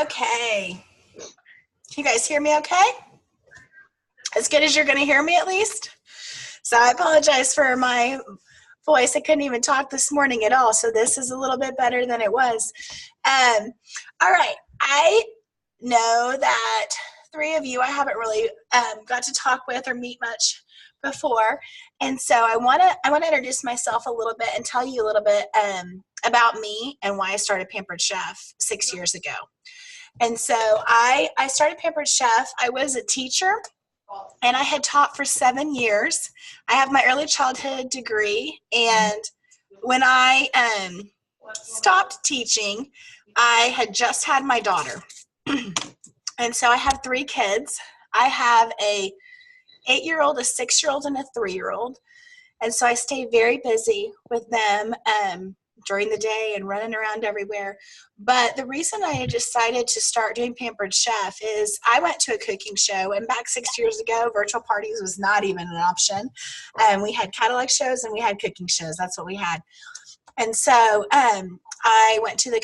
Okay. Can you guys hear me okay? As good as you're going to hear me, at least? So I apologize for my voice. I couldn't even talk this morning at all, so this is a little bit better than it was. All right. I know that three of you I haven't really got to talk with or meet much before, and so I want to introduce myself a little bit and tell you a little bit about me and why I started Pampered Chef 6 years ago. And so I started Pampered Chef. I was a teacher, and I had taught for 7 years. I have my early childhood degree, and when I stopped teaching, I had just had my daughter. And so I have 3 kids. I have a 8-year-old, a 6-year-old, and a 3-year-old. And so I stay very busy with them during the day and running around everywhere. But the reason I decided to start doing Pampered Chef is I went to a cooking show, and back 6 years ago, virtual parties was not even an option. We had Cadillac shows and we had cooking shows. That's what we had. And so I went to the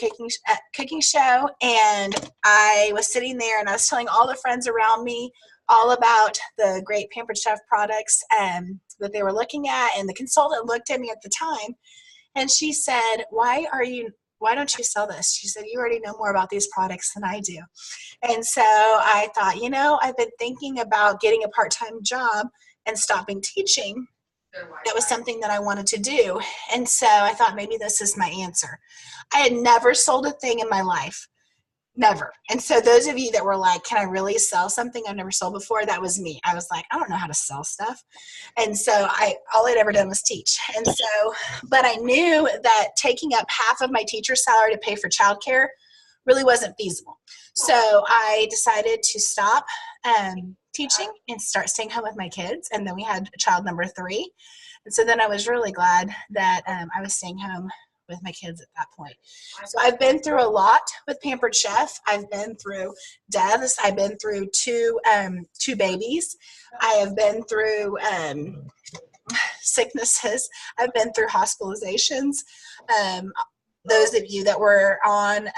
cooking show, and I was sitting there, and I was telling all the friends around me all about the great Pampered Chef products that they were looking at. And the consultant looked at me at the time, and she said, why don't you sell this? She said, you already know more about these products than I do. And so I thought, I've been thinking about getting a part-time job and stopping teaching. That was something that I wanted to do. And so I thought maybe this is my answer. I had never sold a thing in my life. Never. And so those of you that were like, can I really sell something I've never sold before? That was me. I was like, I don't know how to sell stuff. And so all I'd ever done was teach. And so, but I knew that taking up half of my teacher's salary to pay for childcare really wasn't feasible. So I decided to stop teaching and start staying home with my kids. And then we had child number 3. And so then I was really glad that I was staying home with my kids at that point. So I've been through a lot with Pampered Chef. I've been through deaths. I've been through two babies. I have been through sicknesses. I've been through hospitalizations. Those of you that were on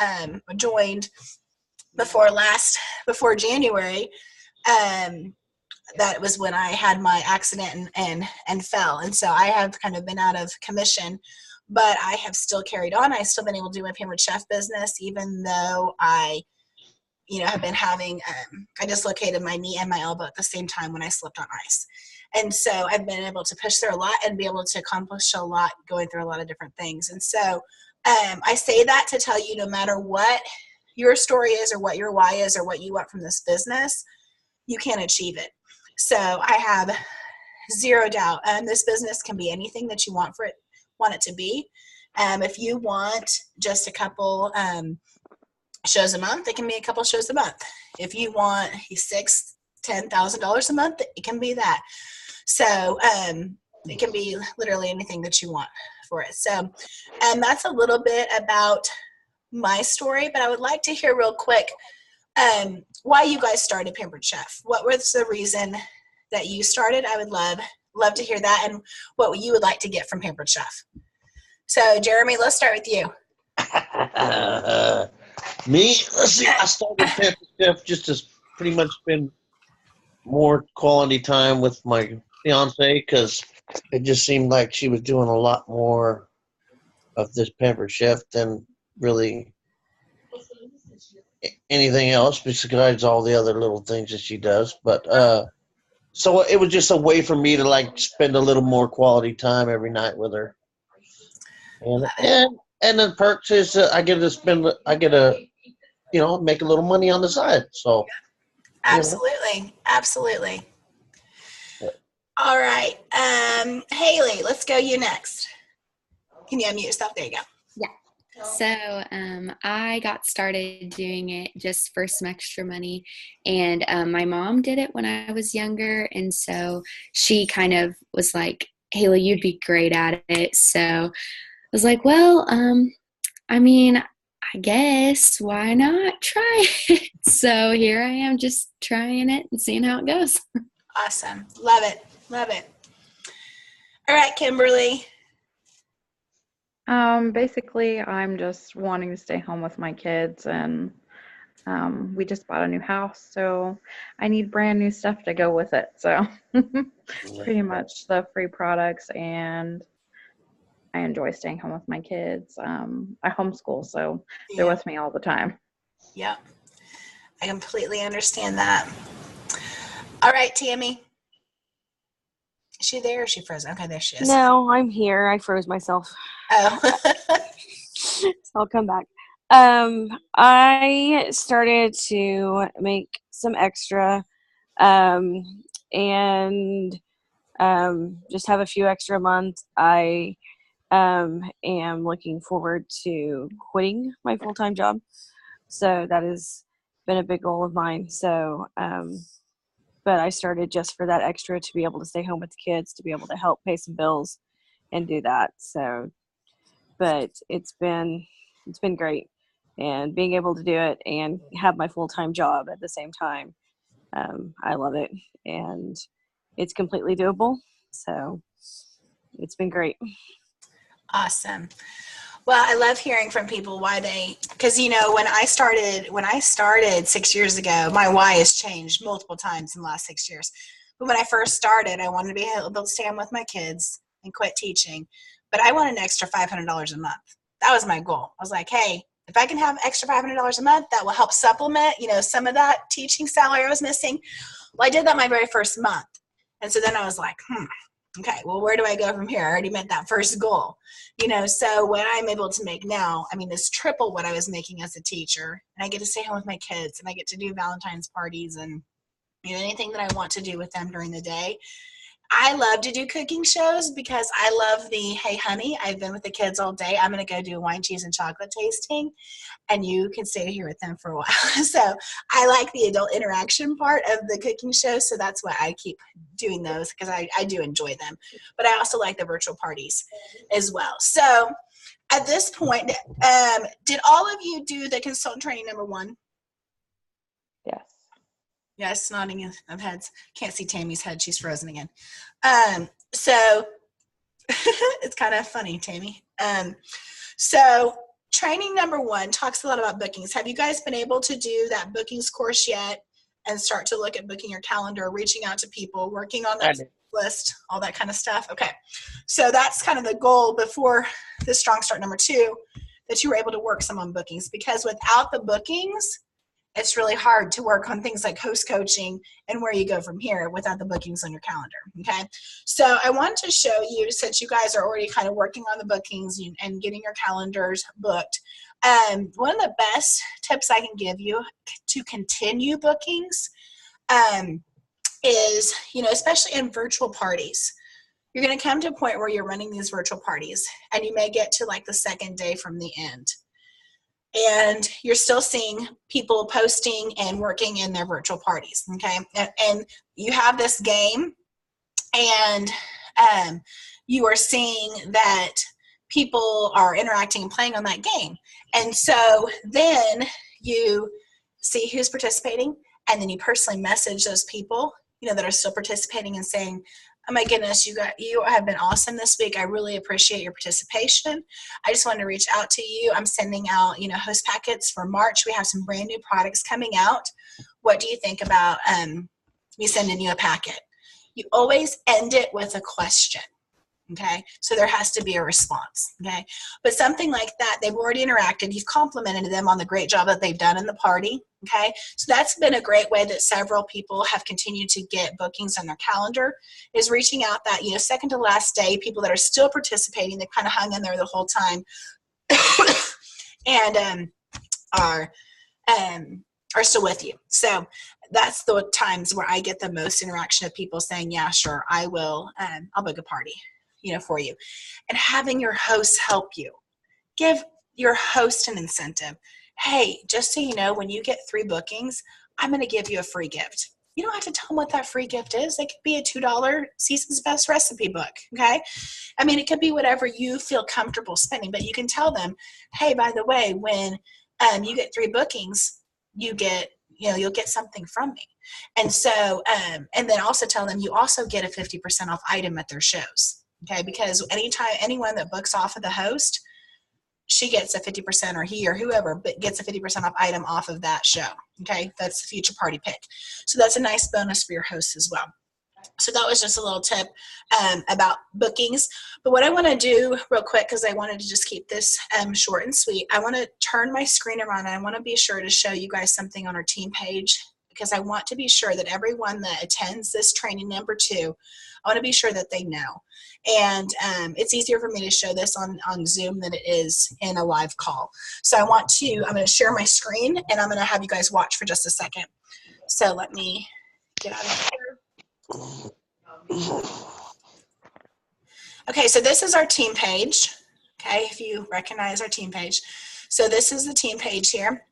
joined before January, that was when I had my accident and fell. And so I have kind of been out of commission, but I have still carried on. I've still been able to do my Pampered Chef business, even though I have been having, I dislocated my knee and my elbow at the same time when I slipped on ice. And so I've been able to push through a lot and be able to accomplish a lot, going through a lot of different things. And so I say that to tell you, no matter what your story is or what your why is or what you want from this business, you can achieve it. So I have zero doubt. This business can be anything that you want it to be. If you want just a couple shows a month, it can be a couple shows a month. If you want $6,000-$10,000 a month, it can be that. So it can be literally anything that you want for it. So that's a little bit about my story, but I would like to hear real quick why you guys started Pampered Chef. What was the reason that you started? I would love to hear that, and what you would like to get from Pampered Chef. So Jeremy, let's start with you. Me? Let's see. I started Pampered Chef just to pretty much spend more quality time with my fiance, because it just seemed like she was doing a lot more of this Pampered Chef than really anything else besides all the other little things that she does. But so it was just a way for me to like spend a little more quality time every night with her. And the perks is I get to make a little money on the side. So absolutely. All right, Haley, let's go. You next. Can you unmute yourself? There you go. Yeah. So I got started doing it just for some extra money, and my mom did it when I was younger, and so she kind of was like, Haley, you'd be great at it. So I was like, well, I guess why not try it? So here I am, just trying it and seeing how it goes. Awesome. Love it. Love it. All right, Kimberly. Basically, I'm just wanting to stay home with my kids, and we just bought a new house, so I need brand new stuff to go with it. So pretty much the free products, and I enjoy staying home with my kids. I homeschool, so they're with me all the time. Yep. I completely understand that. All right, Tammy. Is she there or is she frozen? Okay, there she is. No, I'm here. I froze myself. Oh. So I'll come back. I started to make some extra and just have a few extra months. I am looking forward to quitting my full-time job. So that has been a big goal of mine. So, but I started just for that extra to be able to stay home with the kids, to be able to help pay some bills and do that. So, but it's been great, and being able to do it and have my full-time job at the same time. I love it, and it's completely doable. So it's been great. Awesome. Well, I love hearing from people why because when I started 6 years ago, my why has changed multiple times in the last 6 years. But when I first started, I wanted to be able to stay home with my kids and quit teaching, but I wanted an extra $500 a month. That was my goal. I was like, hey, if I can have extra $500 a month, that will help supplement, some of that teaching salary I was missing. Well, I did that my very first month. And so then I was like, okay, well, where do I go from here? I already met that first goal, so what I'm able to make now, is triple what I was making as a teacher. And I get to stay home with my kids, and I get to do Valentine's parties and anything that I want to do with them during the day. I love to do cooking shows because I love hey, honey, I've been with the kids all day. I'm going to go do a wine, cheese, and chocolate tasting, and you can stay here with them for a while. So I like the adult interaction part of the cooking show, so that's why I keep doing those, because I do enjoy them. But I also like the virtual parties as well. So at this point, did all of you do the consultant training number 1? Yes. Yes, nodding of heads. Can't see Tammy's head. She's frozen again. So it's kind of funny, Tammy. So training number 1 talks a lot about bookings. Have you guys been able to do that bookings course yet and start to look at booking your calendar, reaching out to people, working on that list, all that kind of stuff? Okay. So that's kind of the goal before the Strong Start number 2, that you were able to work some on bookings, because without the bookings, it's really hard to work on things like host coaching and where you go from here without the bookings on your calendar. Okay. So I want to show you, since you guys are already kind of working on the bookings and getting your calendars booked. One of the best tips I can give you to continue bookings is, especially in virtual parties, you're going to come to a point where you're running these virtual parties, and you may get to like the second day from the end, and you're still seeing people posting and working in their virtual parties. Okay. And you have this game, and you are seeing that people are interacting and playing on that game. And so then you see who's participating, and then you personally message those people, that are still participating, and saying, oh my goodness, you have been awesome this week. I really appreciate your participation. I just wanted to reach out to you. I'm sending out, host packets for March. We have some brand new products coming out. What do you think about me sending you a packet? You always end it with a question. Okay. So there has to be a response. Okay. But something like that, they've already interacted. You've complimented them on the great job that they've done in the party. Okay. So that's been a great way that several people have continued to get bookings on their calendar, is reaching out that, second to last day, people that are still participating, they kind of hung in there the whole time and are still with you. So that's the times where I get the most interaction of people saying, yeah, sure, I will. I'll book a party, for you. And having your hosts help you. Give your host an incentive. Hey, just so you know, when you get 3 bookings, I'm going to give you a free gift. You don't have to tell them what that free gift is. It could be a $2 Season's Best recipe book, okay? It could be whatever you feel comfortable spending, but you can tell them, hey, by the way, when you get 3 bookings, you get, you'll get something from me. And so, and then also tell them you also get a 50% off item at their shows. Okay. Because anyone that books off of the host, she gets a 50%, or he or whoever gets a 50% off item off of that show. Okay. That's the future party pick. So that's a nice bonus for your hosts as well. So that was just a little tip about bookings. But what I want to do real quick, because I wanted to just keep this short and sweet, I want to turn my screen around, and I want to be sure to show you guys something on our team page, because I want to be sure that everyone that attends this training number 2, I want to be sure that they know. And it's easier for me to show this on Zoom than it is in a live call. So I'm going to share my screen, and I'm going to have you guys watch for just a second. So let me get out of here. Okay, so this is our team page. Okay, if you recognize our team page. So this is the team page here.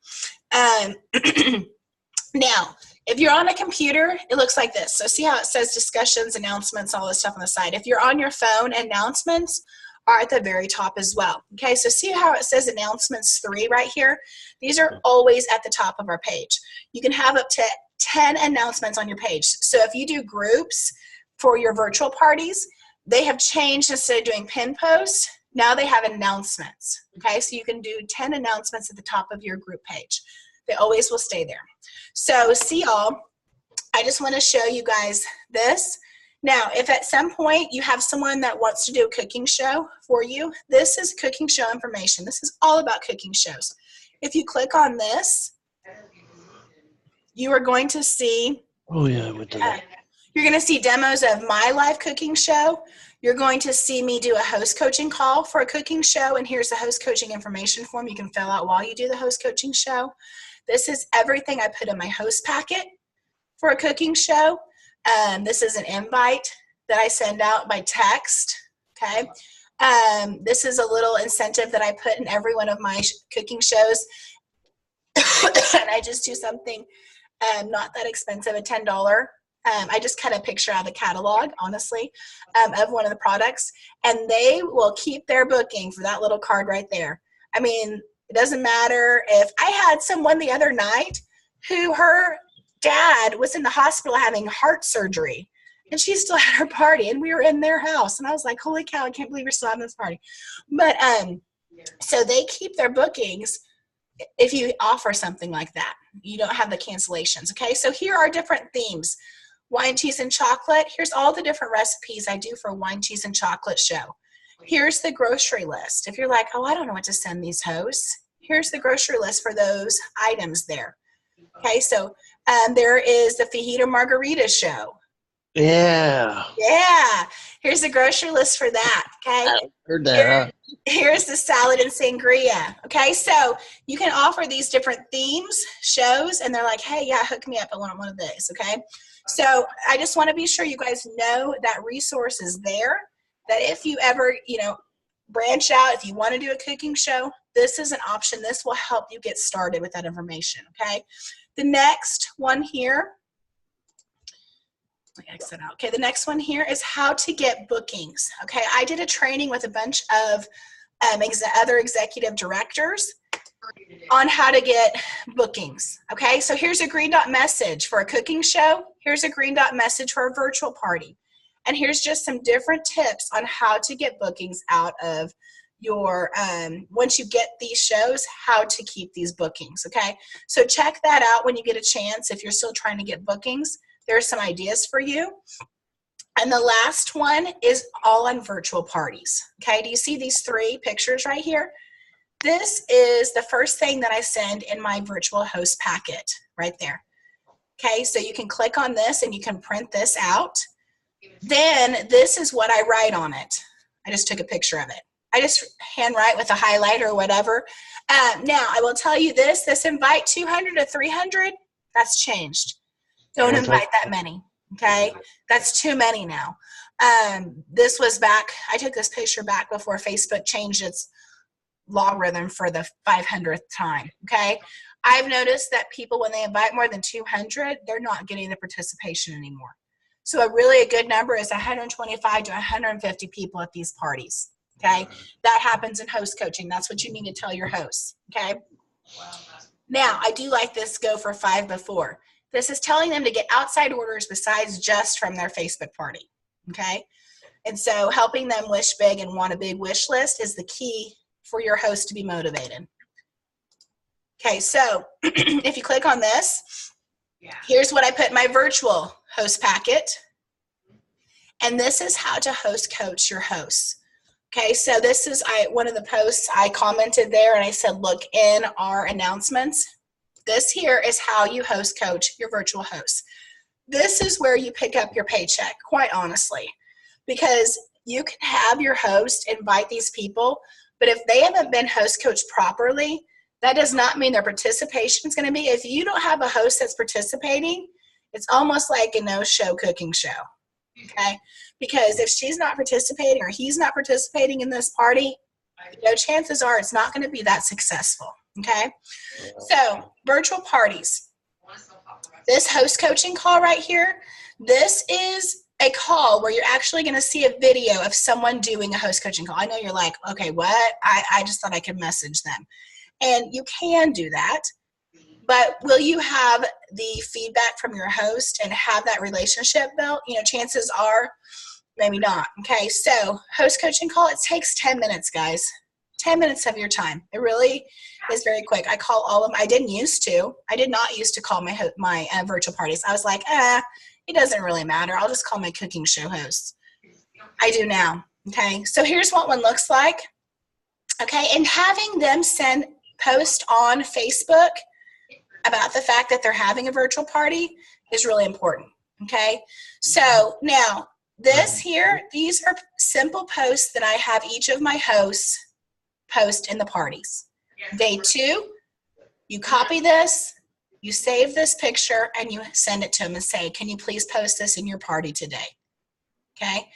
Now, if you're on a computer, it looks like this. So see how it says discussions, announcements, all this stuff on the side. If you're on your phone, announcements are at the very top as well. Okay, so see how it says announcements 3 right here? These are always at the top of our page. You can have up to 10 announcements on your page. So if you do groups for your virtual parties, they have changed. Instead of doing pin posts, now they have announcements. Okay, so you can do 10 announcements at the top of your group page. They always will stay there. So see y'all, I just want to show you guys this. Now, if at some point you have someone that wants to do a cooking show for you, this is cooking show information. This is all about cooking shows. If you click on this, you are going to see, you're going to see demos of my live cooking show. You're going to see me do a host coaching call for a cooking show, and here's the host coaching information form you can fill out while you do the host coaching show. This is everything I put in my host packet for a cooking show. This is an invite that I send out by text, okay? This is a little incentive that I put in every one of my cooking shows, and I just do something not that expensive, a $10. I just kind of picture out the catalog, honestly, of one of the products, and they will keep their booking for that little card right there. I mean, it doesn't matter if I had someone the other night who her dad was in the hospital having heart surgery, and she still had her party, and we were in their house, and I was like, holy cow, I can't believe we're still having this party. But so they keep their bookings if you offer something like that. You don't have the cancellations. Okay, so here are different themes. Wine, cheese, and chocolate. Here's all the different recipes I do for a wine, cheese, and chocolate show. Here's the grocery list. If you're like, oh, I don't know what to send these hosts, here's the grocery list for those items there. Okay, so there is the fajita margarita show. Yeah. Yeah. Here's the grocery list for that. Okay. I heard that. Here's the salad and sangria. Okay. So you can offer these different themes, shows, and they're like, hey, yeah, hook me up. I want one of these. Okay. So I just want to be sure you guys know that resource is there, that if you ever, branch out, if you want to do a cooking show, this is an option. This will help you get started with that information. Okay. The next one here. Exit out. Okay, the next one here is how to get bookings. Okay, I did a training with a bunch of other executive directors on how to get bookings. Okay, so here's a green dot message for a cooking show. Here's a green dot message for a virtual party. And here's just some different tips on how to get bookings out of your, once you get these shows, how to keep these bookings. Okay, so check that out when you get a chance if you're still trying to get bookings. There are some ideas for you. And the last one is all on virtual parties. Okay, do you see these 3 pictures right here? This is the first thing that I send in my virtual host packet right there. Okay, so you can click on this and you can print this out. Then this is what I write on it. I just took a picture of it. I just handwrite with a highlighter or whatever. Now, I will tell you this invite 200 to 300, that's changed. Don't invite that many, okay? That's too many now. This was back, I took this picture back before Facebook changed its logarithm for the 500th time, okay? I've noticed that people, when they invite more than 200, they're not getting the participation anymore. So a good number is 125 to 150 people at these parties, okay? That happens in host coaching. That's what you need to tell your hosts, okay? Now, I do like this go for 5 before. This is telling them to get outside orders besides just from their Facebook party, okay? And so helping them wish big and want a big wish list is the key for your host to be motivated. Okay, so if you click on this, here's what I put in my virtual host packet. And this is how to host coach your hosts. Okay, so this is one of the posts I commented there, and I said, look in our announcements. This here is how you host coach your virtual hosts. This is where you pick up your paycheck, quite honestly, because you can have your host invite these people, but if they haven't been host coached properly, that does not mean their participation is going to be. If you don't have a host that's participating, it's almost like a no-show cooking show, okay? Because if she's not participating or he's not participating in this party, chances are it's not going to be that successful, okay? So, virtual parties. This host coaching call right here, this is a call where you're actually going to see a video of someone doing a host coaching call. I know you're like, okay, what? I just thought I could message them. And you can do that, but will you have the feedback from your host and have that relationship built? Chances are maybe not. Okay, so host coaching call, it takes 10 minutes, guys. 10 minutes of your time. It really is very quick. I call all of them. I did not used to call my virtual parties. I was like, it doesn't really matter. I'll just call my cooking show hosts. I do now. Okay, so here's what one looks like. Okay, and having them post on Facebook about the fact that they're having a virtual party is really important, okay? So now this here, these are simple posts that I have each of my hosts post in the parties. Day 2, you copy this, you save this picture, and you send it to them and say, can you please post this in your party today, okay?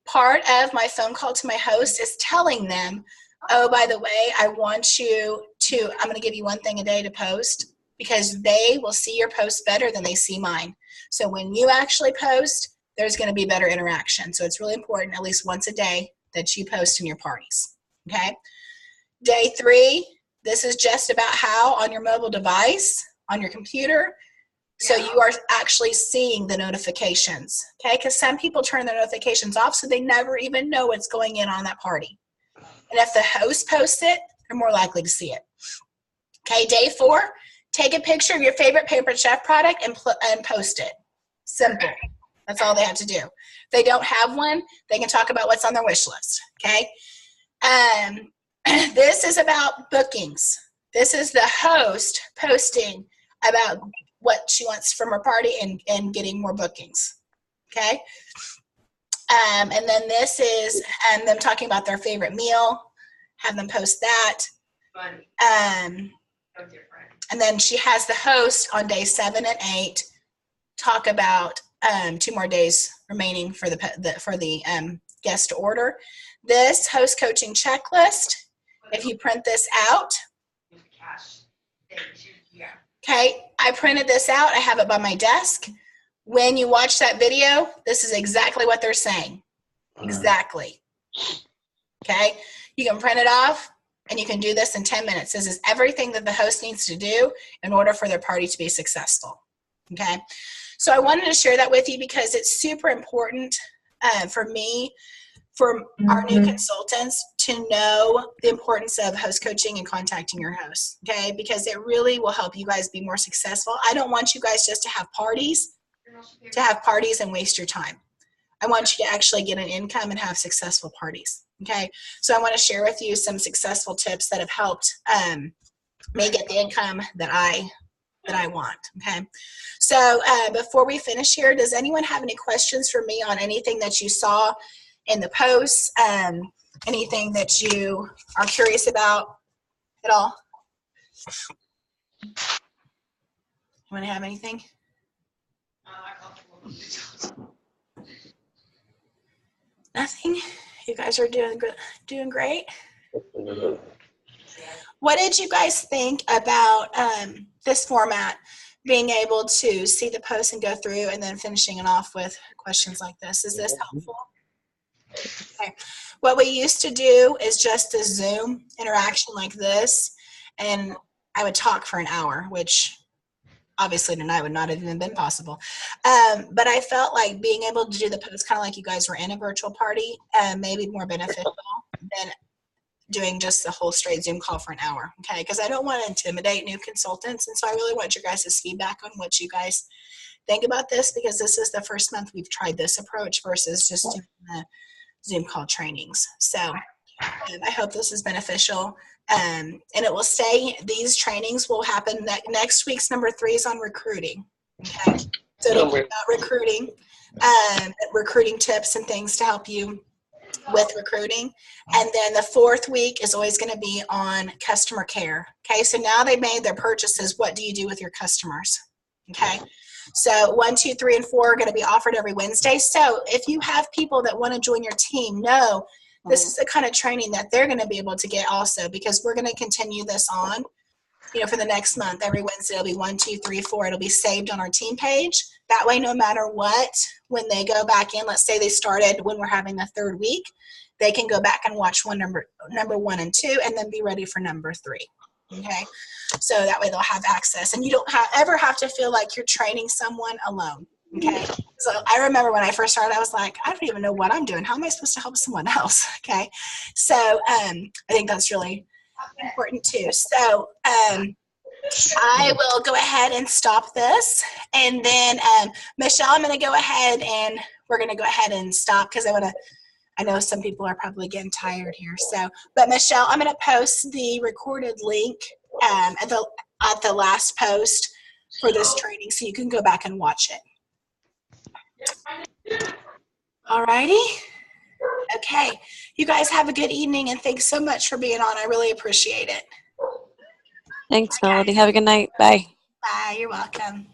Part of my phone call to my host is telling them, oh, by the way, I'm going to give you one thing a day to post because they will see your post better than they see mine. So when you actually post, there's going to be better interaction. So it's really important at least once a day that you post in your parties, okay? Day 3, this is just about how on your mobile device, on your computer, so you are actually seeing the notifications, okay? Because some people turn their notifications off so they never even know what's going in on that party. And if the host posts it, they're more likely to see it. Okay, day 4, take a picture of your favorite Pampered Chef product and post it. Simple. That's all they have to do. If they don't have one, they can talk about what's on their wish list, okay? This is about bookings. This is the host posting about what she wants from her party and getting more bookings, okay? And then this is them talking about their favorite meal. Have them post that. And then she has the host on day 7 and 8 talk about 2 more days remaining for the guest to order. This host coaching checklist, if you print this out, okay, I printed this out. I have it by my desk. When you watch that video, this is exactly what they're saying. Exactly. Okay? You can print it off, and you can do this in 10 minutes. This is everything that the host needs to do in order for their party to be successful. Okay? So I wanted to share that with you because it's super important for me, for our new consultants, to know the importance of host coaching and contacting your host. Okay? Because it really will help you guys be more successful. I don't want you guys just to have parties and waste your time. I want you to actually get an income and have successful parties. Okay, so I want to share with you some successful tips that have helped me get the income that I want. Okay, so before we finish here, does anyone have any questions for me on anything that you saw in the posts? Anything that you are curious about at all? You want to have anything? Nothing. You guys are doing great. What did you guys think about this format, being able to see the post and go through and then finishing it off with questions like this? Is this helpful? Okay. What we used to do is just a Zoom interaction like this, and I would talk for an hour, which obviously tonight would not have even been possible. But I felt like being able to do the post kind of like you guys were in a virtual party may be more beneficial than doing just the whole straight Zoom call for an hour. Okay. Because I don't want to intimidate new consultants. And so I really want your guys' feedback on what you guys think about this, because this is the first month we've tried this approach versus just doing the Zoom call trainings. So I hope this is beneficial. And it will stay, these trainings will happen. Next week's number 3 is on recruiting. Okay. So it'll be about recruiting, recruiting tips and things to help you with recruiting. And then the 4th week is always going to be on customer care. Okay. So now they've made their purchases. What do you do with your customers? Okay. So 1, 2, 3, and 4 are going to be offered every Wednesday. So if you have people that want to join your team, know this is the kind of training that they're going to be able to get also, because we're going to continue this on, for the next month. Every Wednesday it'll be 1, 2, 3, 4. It'll be saved on our team page. That way, no matter what, when they go back in, let's say they started when we're having the 3rd week, they can go back and watch number 1 and 2, and then be ready for number 3. Okay. So that way they'll have access, and you don't ever have to feel like you're training someone alone. Okay. So I remember when I first started, I was like, I don't even know what I'm doing. How am I supposed to help someone else? Okay. So I think that's really important too. So I will go ahead and stop this. And then Michelle, I'm going to go ahead and we're going to go ahead and stop, because I know some people are probably getting tired here. So, but Michelle, I'm going to post the recorded link at the last post for this training, so you can go back and watch it. All righty. Okay. You guys have a good evening, and thanks so much for being on. I really appreciate it. Thanks, Melody. Have a good night. Bye. Bye. You're welcome.